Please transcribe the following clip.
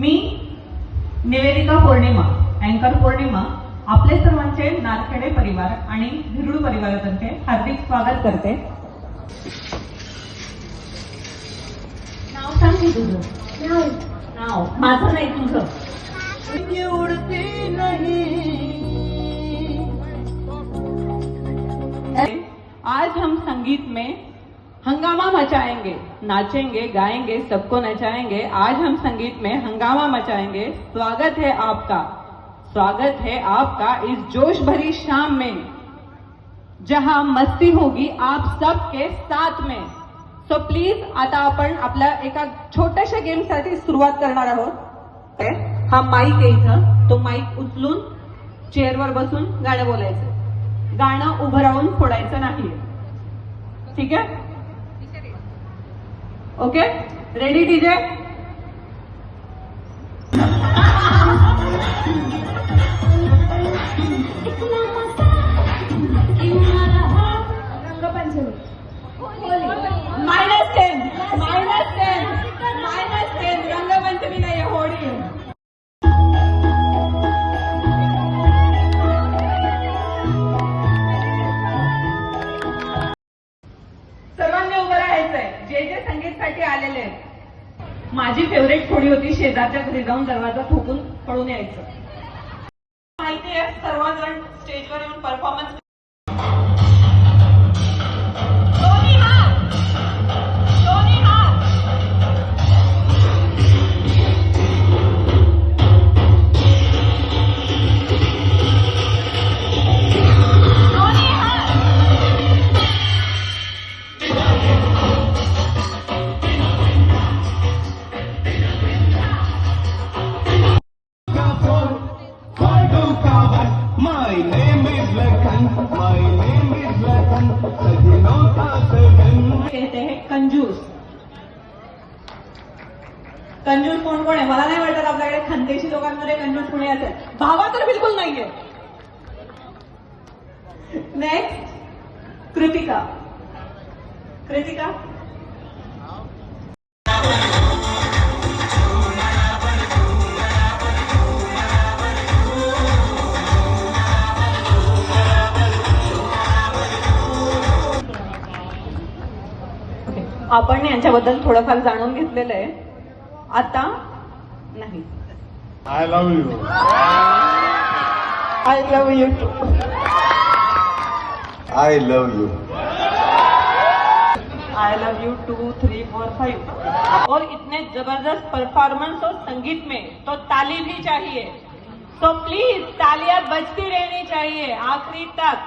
मी निवेदिका पौर्णिमा, अँकर पौर्णिमा, आपले सर्वांचे नारखेडे परिवार आणि धिरुड परिवारातर्फे हार्दिक स्वागत करते. नाव सांग की तुझं. नाव माझं नाही तुझं. आज हम संगीत में हंगामा मचाएंगे, नाचेंगे, गाएंगे, सबको नचाएंगे. आज हम संगीत में हंगामा मचाएंगे. स्वागत है आपका इस जोश भरी शाम में, जहां मस्ती होगी आप सबके साथ में. सो प्लीज आता आपण आपल्या एका छोट्याशा गेम साठी सुरुवात करणार आहोत. हा माईक आहे इथं, तो माईक उचलून चेअरवर बसून गाणं बोलायचं. गाणं उभं राहून फोडायचं नाही. ठीक आहे? Okay, ready DJ? -10 रंगपंचमी नाही, होळी. सर्वांनी उभं राहायचंय जे जे संगीतसाठी आलेले आहेत. माझी फेवरेट खोडी होती शेजारच्या घरी जाऊन दरवाजा ठोकून पळून यायचं. माहिती आहे सर्वजण स्टेजवर येऊन परफॉर्मन्स. कहते हैं कंजूस. कंजूस कोण कोण आहे? मला नाही वाटत आपल्याकडे खानदेशी लोकांमध्ये कंजूस कोणी असेल. भावा तर बिलकुल नाहीये. नेक्स्ट कृतिका. कृतिका आपण यांच्याबद्दल थोडंफार जाणून घेतलेलं आहे. आता नाही. I love you. I love you. I love you. I love you 2 3 4 5. और इतने जबरदस्त परफॉर्मेंस हो संगीत में तो ताली भी चाहिए. तो प्लीज तालियां बजती रहनी चाहिए आखिरी तक.